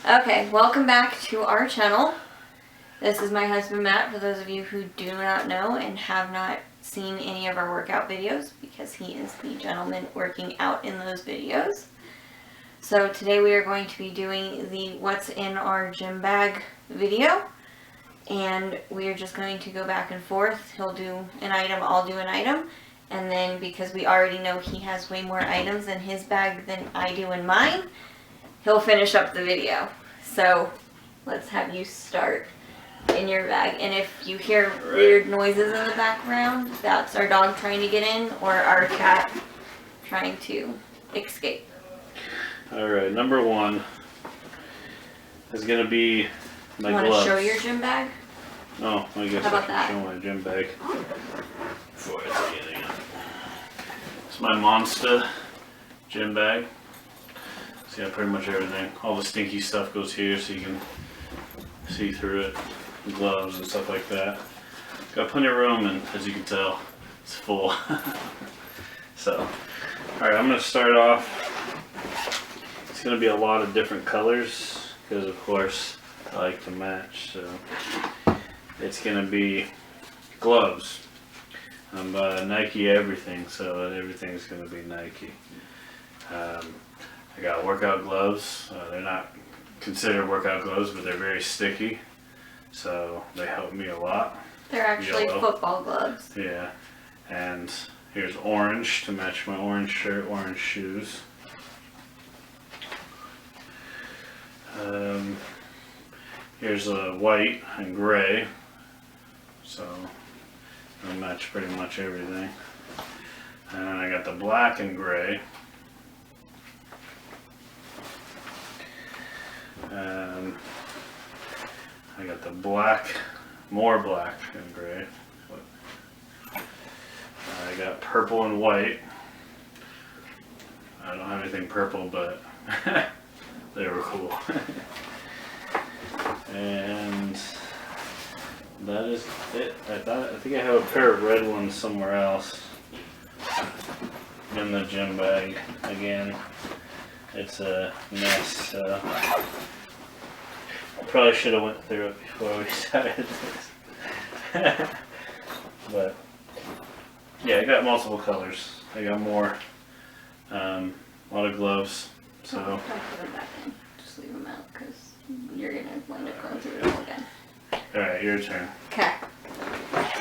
Okay, welcome back to our channel. This is my husband Matt, for those of you who do not know and have not seen any of our workout videos, because he is the gentleman working out in those videos. So today we are going to be doing the what's in our gym bag video, and we are just going to go back and forth. He'll do an item, I'll do an item, and then because we already know he has way more items in his bag than I do in mine, he'll finish up the video. So let's have you start in your bag. And if you hear weird noises in the background, that's our dog trying to get in or our cat trying to escape. Alright, number one is going to be my gloves. You want to show your gym bag? Oh, I guess How about I that? can show my gym bag before I say anything else. It's my Monster gym bag. It's got pretty much everything. All the stinky stuff goes here so you can see through it. Gloves and stuff like that. Got plenty of room, and as you can tell, it's full. So, alright, I'm going to start off. It's going to be a lot of different colors because, of course, I like to match. So, it's going to be gloves. I'm Nike everything, so everything's going to be Nike. I got workout gloves. They're not considered workout gloves, but they're very sticky, so they help me a lot. They're actually Yellow. football gloves. Yeah, and here's orange to match my orange shirt, orange shoes. Here's white and gray, so I'll match pretty much everything. And then I got the black and gray. I got the black, more black and gray. I got purple and white. I don't have anything purple, but they were cool. And that is it. I think I have a pair of red ones somewhere else in the gym bag. Again, it's a mess. So I probably should have went through it before we started this. But yeah, I got multiple colors. I got more. A lot of gloves. So I'll put them back in. Just leave them out because you're going to wind up going through it all again. alright, your turn. Okay.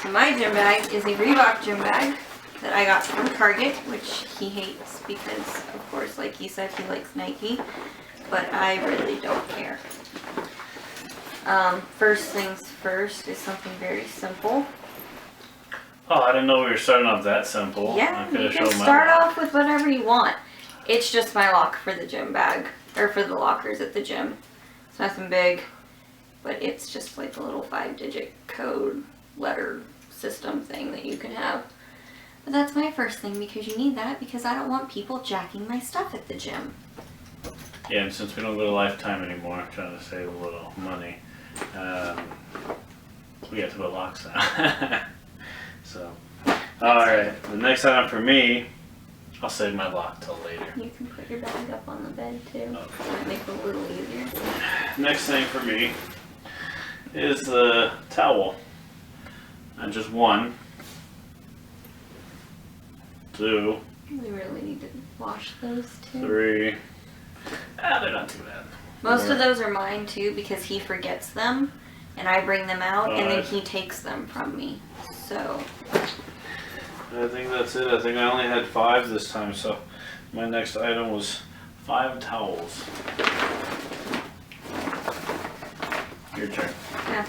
So my gym bag is a Reebok gym bag that I got from Target, which he hates because, of course, like he said, he likes Nike, but I really don't care. First things first is something very simple. Oh, I didn't know we were starting off that simple. Yeah, I could you have can shown my start lock. off with whatever you want. It's just my lock for the gym bag, or for the lockers at the gym. It's nothing big, but it's just like a little 5-digit code letter system thing that you can have. But that's my first thing, because you need that, because I don't want people jacking my stuff at the gym. Yeah, and since we don't go to Lifetime anymore, I'm trying to save a little money. We have to put locks on. So, alright, the next item for me, I'll save my lock till later. You can put your bag up on the bed too. Okay. That makes it a little easier. Next thing for me is the towel. And just 1, 2, We really need to wash those too. 3. They're not too bad. Most of 4. those are mine too, because he forgets them and I bring them out and then 5. he takes them from me. So I think that's it. I think I only had 5 this time, so my next item was 5 towels. Your turn. yeah.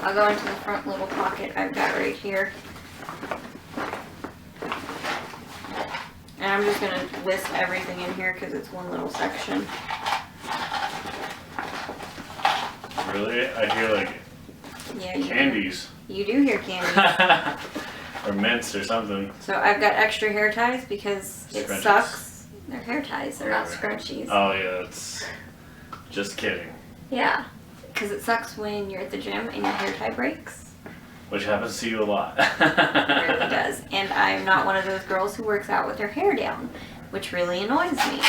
I'll go into the front little pocket I've got right here. And I'm just gonna list everything in here because it's one little section. Really? I hear like Yeah, you candies. You do hear candy. Or mints or something. So I've got extra hair ties because it Scrunchies. sucks. They're hair ties, they're not Alright. scrunchies. Oh yeah, that's just kidding. Yeah, because it sucks when you're at the gym and your hair tie breaks. Which happens to you a lot. It really does. And I'm not one of those girls who works out with her hair down, which really annoys me.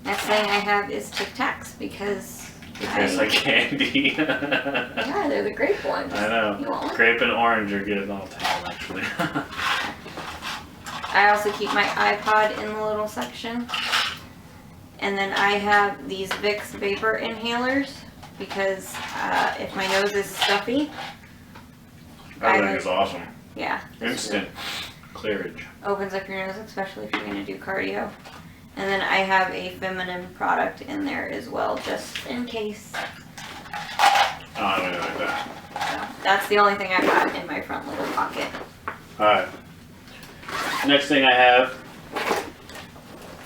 Next thing I have is Tic Tacs because It tastes like candy. yeah, they're the grape ones. I know. You want one? Grape and orange are good all the time, actually. I also keep my iPod in the little section. And then I have these Vicks vapor inhalers because if my nose is stuffy, That thing is awesome. yeah, this Instant clearage. opens up your nose, especially if you're going to do cardio. And then I have a feminine product in there as well, just in case. Oh, I don't like that. So that's the only thing I've got in my front little pocket. Alright. Next thing I have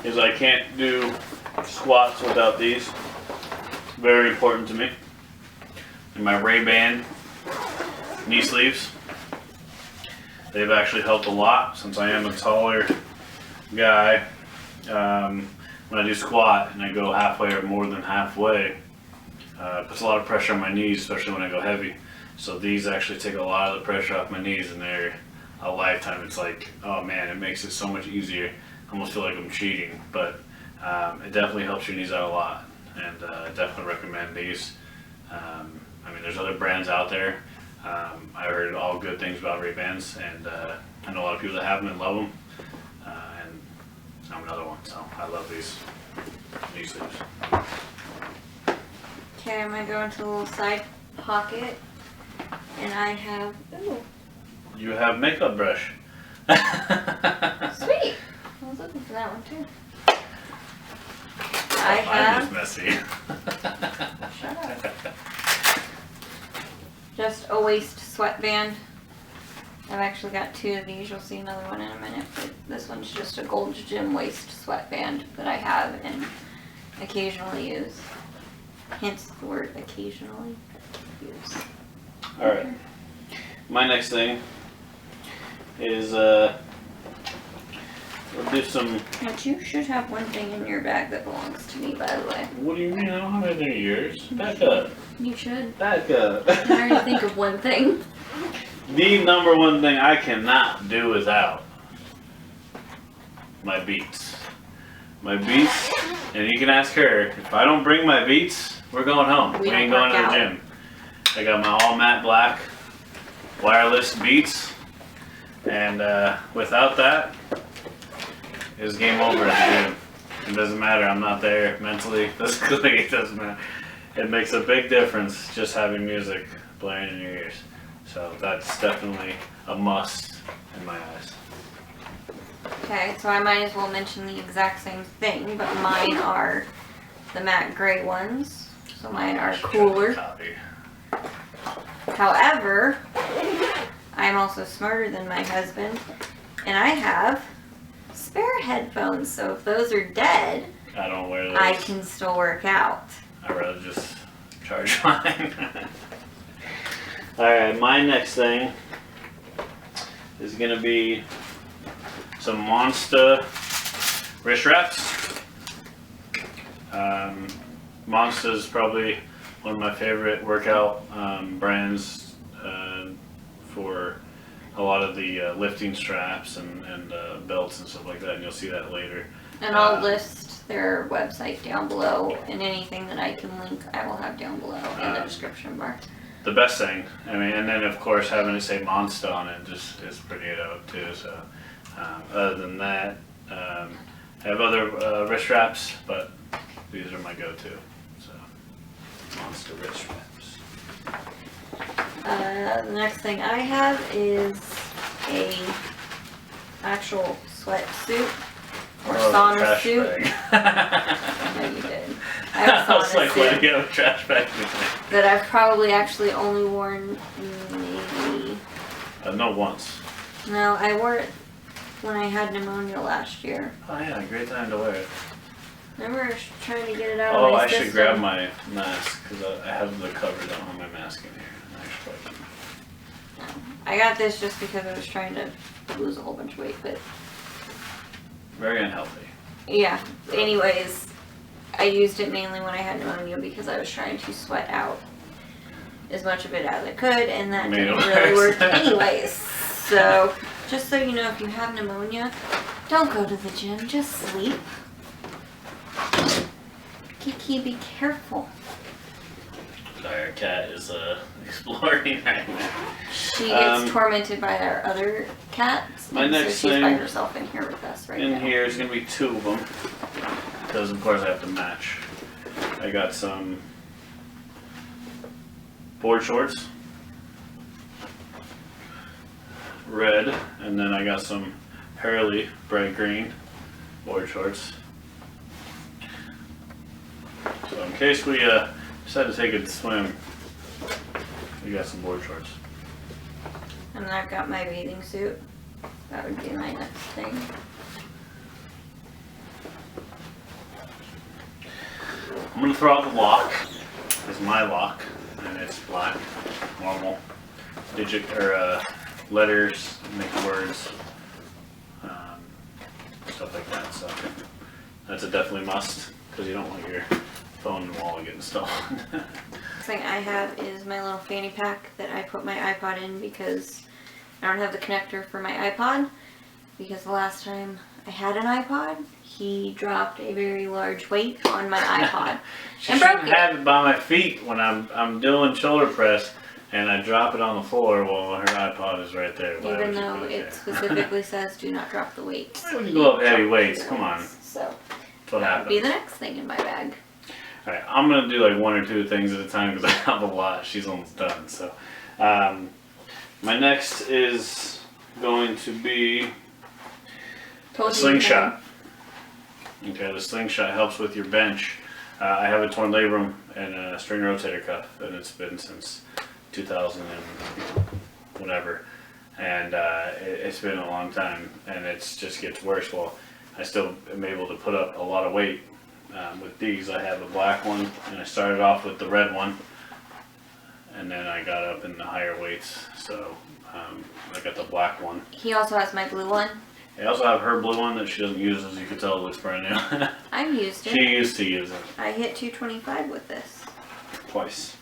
is I can't do squats without these. Very important to me. And my Ray-Ban knee sleeves. They've actually helped a lot since I am a taller guy. When I do squat and I go halfway or more than halfway, it puts a lot of pressure on my knees, especially when I go heavy. So these actually take a lot of the pressure off my knees, and they're a lifetime. It's like, oh man, it makes it so much easier. I almost feel like I'm cheating, but it definitely helps your knees out a lot, and I definitely recommend these. I mean, there's other brands out there. I heard all good things about Ray-Bans, and I know a lot of people that have them and love them. And I'm another one, so I love these knee sleeves. Okay, I'm going to go into the little side pocket. And I have, ooh, You have makeup brush. sweet. I was looking for that one too. I Mine have, is messy. shut up. Just a waist sweatband. I've actually got two of these. You'll see another one in a minute, but this one's just a Gold's Gym waist sweatband that I have and occasionally use. Hence the word occasionally use. Alright. My next thing is we'll do some. But you should have one thing in your bag that belongs to me, by the way. What do you mean? I don't have anything of yours. Back up. You should. Back up. I already think of one thing. The number one thing I cannot do without my Beats. My Beats, and you can ask her, if I don't bring my Beats, we're going home. We ain't going to the gym. I got my all matte black wireless Beats, and without that, it's game over at the gym. It doesn't matter, I'm not there mentally, physically, it doesn't matter. It makes a big difference just having music blaring in your ears. So that's definitely a must in my eyes. Okay, so I might as well mention the exact same thing, but mine are the matte gray ones. So mine are cooler. Copy. However, I'm also smarter than my husband, and I have spare headphones. So if those are dead, I don't wear those. I can still work out. I'd rather just charge mine. Alright, my next thing is gonna be some Monster wrist wraps. Monster is probably one of my favorite workout brands for a lot of the lifting straps and belts and stuff like that, and you'll see that later. And I'll list their website down below, and anything that I can link, I will have down below in the description bar. The best thing, I mean, and then of course having it say Monster on it just is pretty dope too. So other than that, I have other wrist wraps, but these are my go-to. So Monster wrist wraps. The next thing I have is a actual sweatsuit or sauna trash suit. bag. No, you did. I have a I was sauna like, where to suit get a trash bag? that I've probably actually only worn maybe. No, once. No, I wore it when I had pneumonia last year. Oh yeah, great time to wear it. Remember I was trying to get it out of Oh, my I system? should grab my mask because I have the cover. Don't have my mask in here. Actually. I got this just because I was trying to lose a whole bunch of weight, but Very unhealthy. yeah. Anyways, I used it mainly when I had pneumonia because I was trying to sweat out as much of it as I could, and that Made it didn't really worse. work anyways. So, just so you know, if you have pneumonia, don't go to the gym, just sleep. Kiki, be careful. Sorry, our cat is exploring right now. She gets tormented by our other cats. My next so she's thing by herself in here with us right now. In here is going to be 2 of them. Because of course I have to match. I got some board shorts. Red. And then I got some Hurley bright green board shorts. So in case we decide to take a swim, we got some board shorts. And then I've got my bathing suit. That would be my next thing. I'm going to throw out the lock. This is my lock, and it's black, normal. Digit or letters, make words, stuff like that. So that's a definitely must, because you don't want your phone and wallet getting stolen. Next thing I have is my little fanny pack that I put my iPod in because I don't have the connector for my iPod. Because the last time I had an iPod, he dropped a very large weight on my iPod She and shouldn't broke it. have it by my feet when I'm doing shoulder press, and I drop it on the floor while her iPod is right there. Why Even would you though do it that? specifically says do not drop the weights. Why would you go up heavy weights? Come on. So That's what that would be happens. the next thing in my bag. Alright, I'm gonna do like 1 or 2 things at a time because I have a lot. She's almost done. So, my next is going to be Told you slingshot. Okay, the slingshot helps with your bench. I have a torn labrum and a string rotator cuff, and it's been since 2000 and whatever. And it's been a long time, and it just gets worse. Well, I still am able to put up a lot of weight. With these, I have a black one, and I started off with the red one, and then I got up in the higher weights, so I got the black one. He also has my blue one. I also have her blue one that she doesn't use, as you can tell it looks brand new. I've used it. She used to use it I hit 225 with this. twice.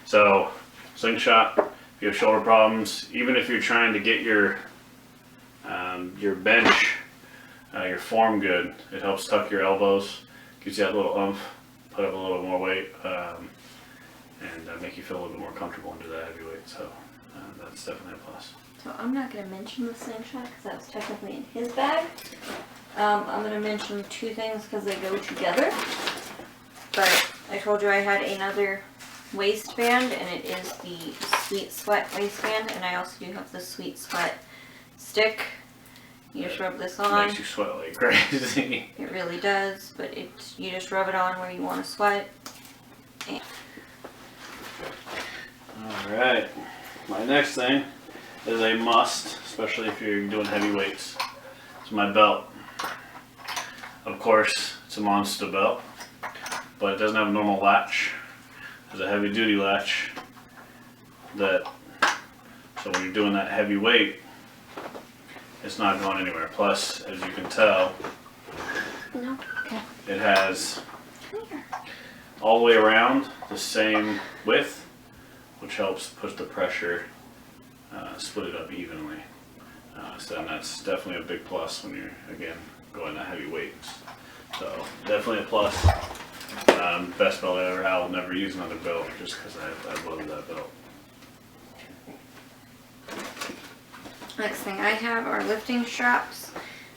So, slingshot, if you have shoulder problems, even if you're trying to get your bench, your form good, it helps tuck your elbows, gives you that little oomph, put up a little more weight, and make you feel a little bit more comfortable under that heavy weight. So, that's definitely a plus. So I'm not going to mention the slingshot because that was technically in his bag. I'm going to mention 2 things because they go together. But I told you I had another waistband, and it is the Sweet Sweat waistband, and I also do have the Sweet Sweat stick. You just rub this on. Makes you sweat like crazy. It really does, but you just rub it on where you want to sweat. And Alright, my next thing is a must, especially if you're doing heavy weights. It's my belt. Of course, it's a Monster belt, but it doesn't have a normal latch. It's a heavy duty latch so when you're doing that heavy weight, it's not going anywhere. Plus, as you can tell, no, okay. it has Come here. all the way around the same width, which helps push the pressure, split it up evenly. So that's definitely a big plus when you're, again, going that heavy weights. So definitely a plus. Best belt I ever had. I'll never use another belt just because I love that belt. Next thing I have are lifting straps.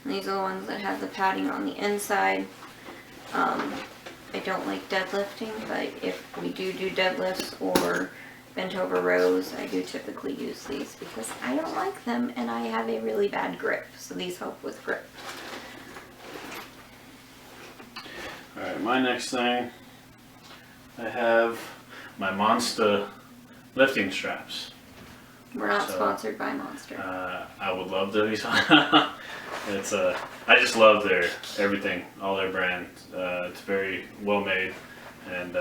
And these are the ones that have the padding on the inside. I don't like deadlifting, but if we do deadlifts or bent over rows, I do typically use these because I don't like them and I have a really bad grip. So these help with grip. Alright, my next thing, I have my Monster lifting straps. We're not So, sponsored by Monster. I would love to be it's I just love their everything, all their brands. It's very well made and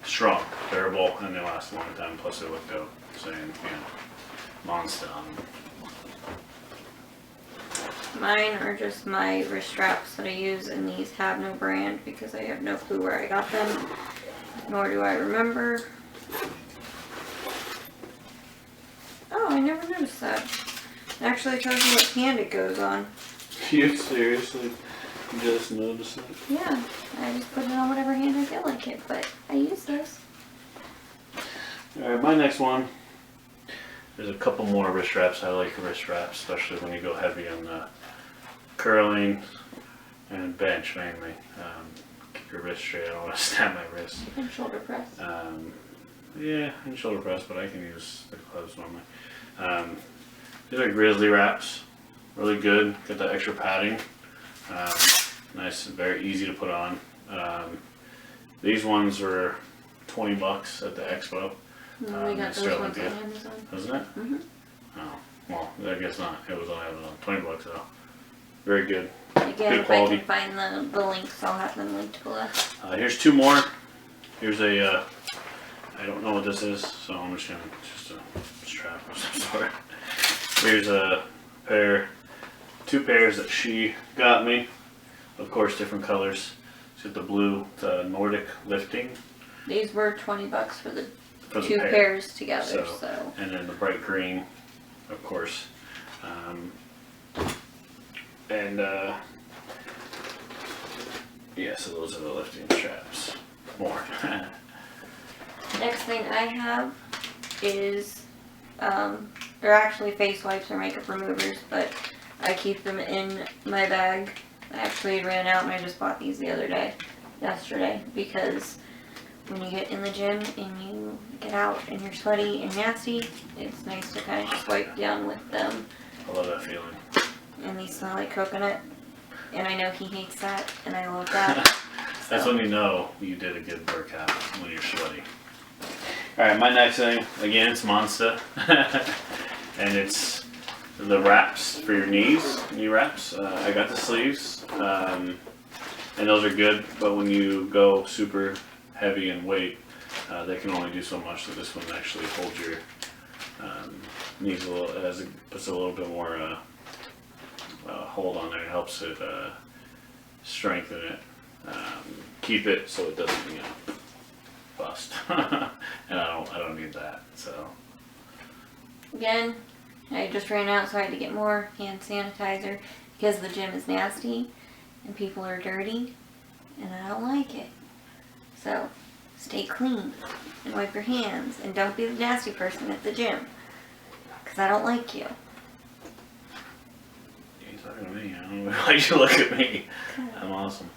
strong, durable, and they last a long time. Plus they look dope, saying Monster on them. Mine are just my wrist straps that I use, and these have no brand because I have no clue where I got them, nor do I remember. Oh, I never noticed that. It actually tells you what hand it goes on. You seriously? You just noticed it? Yeah, I just put it on whatever hand I feel like it, but I use those. Alright, my next one. There's a couple more wrist wraps. I like wrist wraps, especially when you go heavy on the curling and bench mainly. Keep your wrist straight. I don't want to snap my wrist. And shoulder press. Yeah, and shoulder press, but I can use the gloves normally. These are grizzly wraps. Really good. Got that extra padding. Nice and very easy to put on. These ones were $20 at the expo. We got those ones on Amazon. Wasn't it? Mm-hmm. Oh, well, I guess not. It was on Amazon. $20 though. Very good. Again, Good if quality. I can find the links, I'll have them linked below. Here's two more. Here's a, I don't know what this is, so I'm just gonna, just a strap of some sort. Here's a pair, two pairs that she got me. Of course, different colors. She's got the blue, the Nordic lifting. These were $20 for the For the two pair. pairs together, so. And then the bright green, of course. Yeah, so those are the lifting straps. More. Next thing I have is, they're actually face wipes or makeup removers, but I keep them in my bag. I actually ran out and I just bought these the other day, yesterday, because when you get in the gym and you get out and you're sweaty and nasty, it's nice to kind of just wipe down with them. I love that feeling. And these smell like coconut, and I know he hates that, and I love that. That's So, when you know you did a good workout, when you're sweaty. Alright, my next thing, again, it's Monster. And it's the wraps for your knees, knee wraps. I got the sleeves, and those are good, but when you go super heavy in weight, they can only do so much, so this one actually holds your knees a little, as it puts a little bit more hold on there. It helps it strengthen it, keep it so it doesn't, you know, bust. And I don't need that. So again, I just ran out, so I had to get more hand sanitizer because the gym is nasty and people are dirty, and I don't like it. So stay clean and wipe your hands, and don't be the nasty person at the gym, because I don't like you. you're talking to me. I don't know why you look at me. I'm awesome.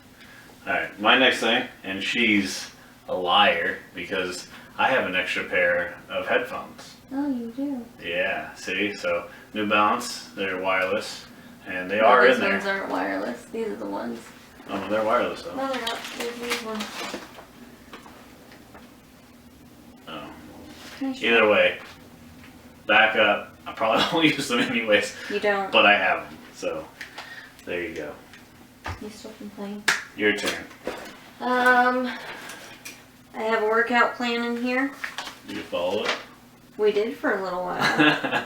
Alright, my next thing, and she's a liar because I have an extra pair of headphones. Oh, you do? Yeah, see? So, New Balance, they're wireless, and they are in These there. ones aren't wireless. These are the ones. Oh, no, they're wireless though. No, they're not. There's these ones. Oh. Can I show Either way, back up. I probably won't use them anyways, you? You don't. but I have them. So, there you go. You still complain. Your turn. I have a workout plan in here. You follow it? We did for a little while.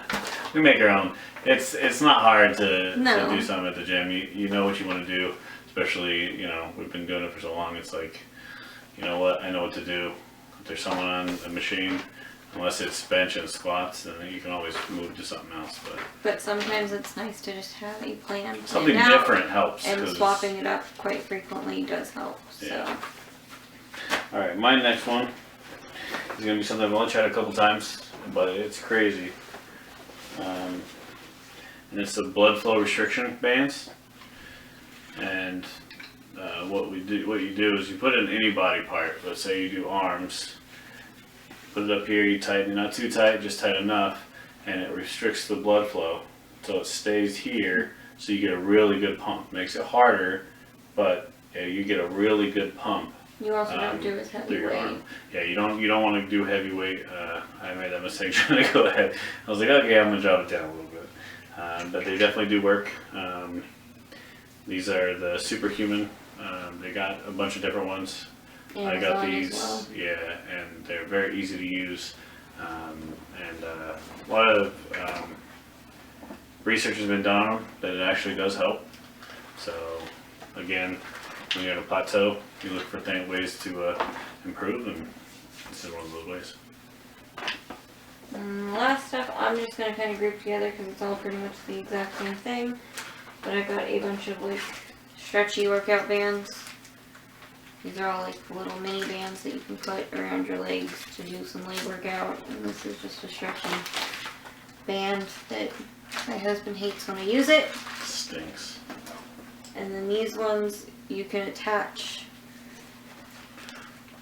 We make our own. It's not hard to No. do something at the gym. You know what you want to do, especially, you know, we've been doing it for so long. It's like, you know what, I know what to do. If there's someone on a machine, unless it's bench and squats, then you can always move to something else. But sometimes it's nice to just have a plan. Something planned out, different helps. And 'cause- swapping it up quite frequently does help. So. Yeah. Alright, my next one is going to be something I've only tried a couple times, but it's crazy. And it's the blood flow restriction bands. And what you do is you put it in any body part. Let's say you do arms, put it up here, you tighten it, not too tight, just tight enough, and it restricts the blood flow so it stays here, so you get a really good pump. Makes it harder, but you get a really good pump. You also don't do as heavy through your weight. arm. Yeah, you don't want to do heavyweight. I made that mistake trying to go ahead. I was like, okay, I'm gonna drop it down a little bit. But they definitely do work. These are the Superhuman. They got a bunch of different ones. I got Amazon these. as well. Yeah, and they're very easy to use. And a lot of research has been done on them that it actually does help. So again, when you're at a plateau, you look for ways to improve, and this is one of those ways. Last stuff I'm just going to kind of group together because it's all pretty much the exact same thing. But I've got a bunch of like stretchy workout bands. These are all like little mini bands that you can put around your legs to do some leg workout. And this is just a stretchy band that my husband hates when I use it. Stinks. And then these ones, you can attach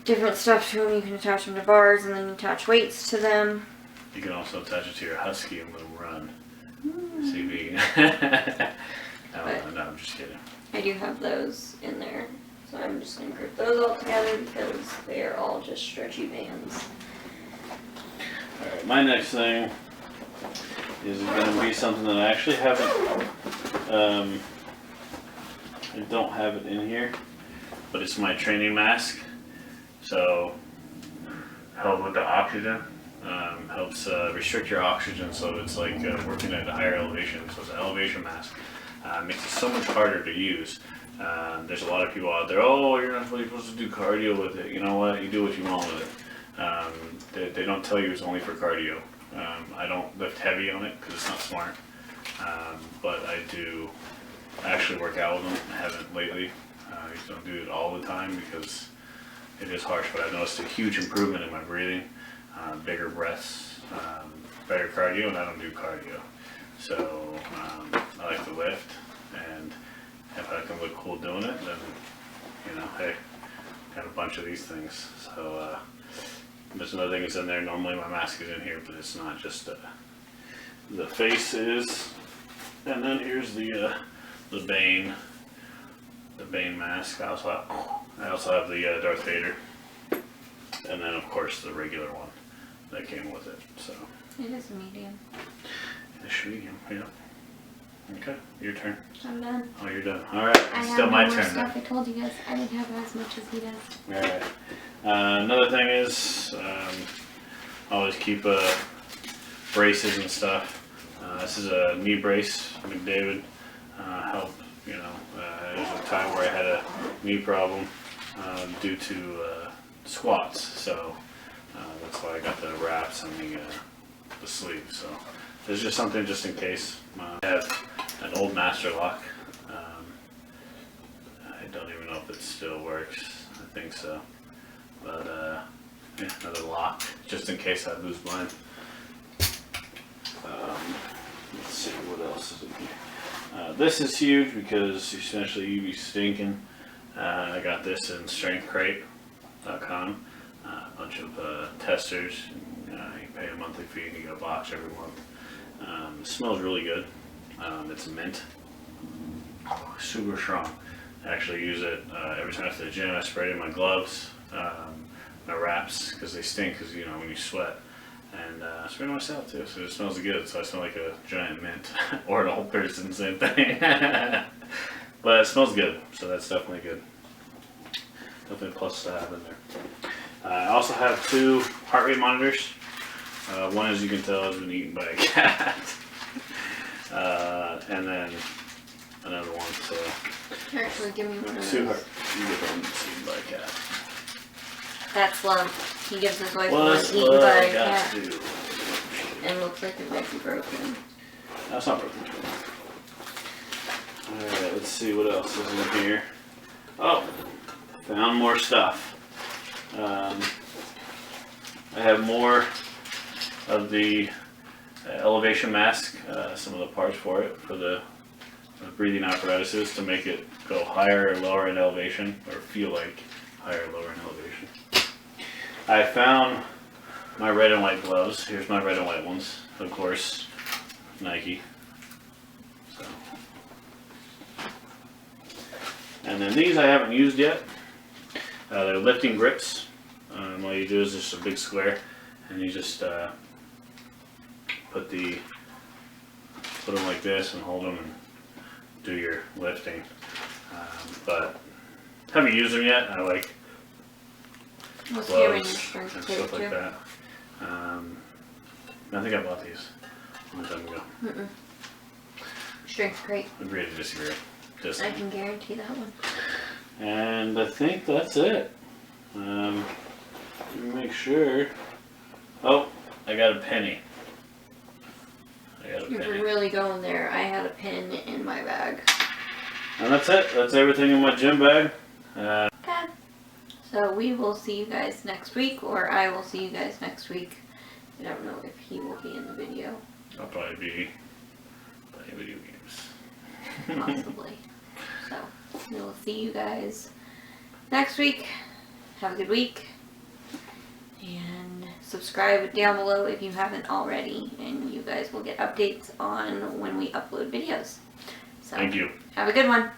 different stuff to them. You can attach them to bars and then attach weights to them. You can also attach it to your husky and let him run. See if you can. No, I'm just kidding. I do have those in there. So I'm just going to group those all together because they are all just stretchy bands. Alright, my next thing is going to be something that I actually haven't, I don't have it in here, but it's my training mask. So, help with the oxygen, helps restrict your oxygen, so it's like working at a higher elevation, so it's an elevation mask. Makes it so much harder to use. There's a lot of people out there, oh, you're not really supposed to do cardio with it. You know what, you do what you want with it. They don't tell you it's only for cardio. I don't lift heavy on it because it's not smart, but I do actually work out with them. I haven't lately. I just don't do it all the time because it is harsh, but I've noticed a huge improvement in my breathing, bigger breaths, better cardio, and I don't do cardio. So I like to lift, and if I can look cool doing it, then, you know, hey, got a bunch of these things. So there's another thing that's in there. Normally my mask is in here, but it's not. Just the face is, and then here's the Bane mask. I also have the Darth Vader, and then of course the regular one that came with it. So It is a medium. it's medium, yeah. Okay, your turn. I'm done. Oh, you're done. All right, I it's have still no my more turn. stuff. I told you guys I didn't have as much as he does. All right. Another thing is, always keep braces and stuff. This is a knee brace, McDavid. Help, you know. There's a time where I had a knee problem due to squats, so that's why I got the wraps on the sleeve. So there's just something just in case. I have an old Master Lock. I don't even know if it still works. I think so. But yeah, another lock just in case I lose mine. Let's see what else is in here. This is huge because essentially you be stinking. I got this in strengthcrate.com. A bunch of testers. You pay a monthly fee and you get a box every month. It smells really good. It's mint. Super strong. I actually use it every time I go to the gym. I spray it in my gloves, my wraps, because they stink because, you know, when you sweat. And I spray it on myself too, so it smells good. So I smell like a giant mint, or an old person, same thing. But it smells good, so that's definitely good. Definitely a plus to have in there. I also have 2 heart rate monitors. One, as you can tell, has been eaten by a cat. And then another one, so Actually, give me one of 2 those. heart. You get one that's eaten by a cat. That's Lump. He gives his wife one What's eaten by a got cat. to do? And looks like it might be broken. That's not broken. Alright, let's see what else is in here. Oh, found more stuff. I have more of the elevation mask, some of the parts for it, for the breathing apparatuses to make it go higher or lower in elevation, or feel like higher or lower in elevation. I found my red and white gloves. Here's my red and white ones, of course, Nike. So. And then these I haven't used yet. They're lifting grips. All you do is just a big square, and you just put them like this and hold them and do your lifting. But haven't used them yet. I like What's here in your gloves strength and tape stuff like too? that. I think I bought these a long time ago. Strength crate. Agree to disagree. Just I can guarantee that one. And I think that's it. Let me make sure. Oh, I got a penny. You're really going there. I had a pin in my bag. And that's it. That's everything in my gym bag. Okay. So we will see you guys next week, or I will see you guys next week. I don't know if he will be in the video, I'll probably be playing video games. possibly. So we will see you guys next week. Have a good week. And subscribe down below if you haven't already, and you guys will get updates on when we upload videos. So Thank you. have a good one.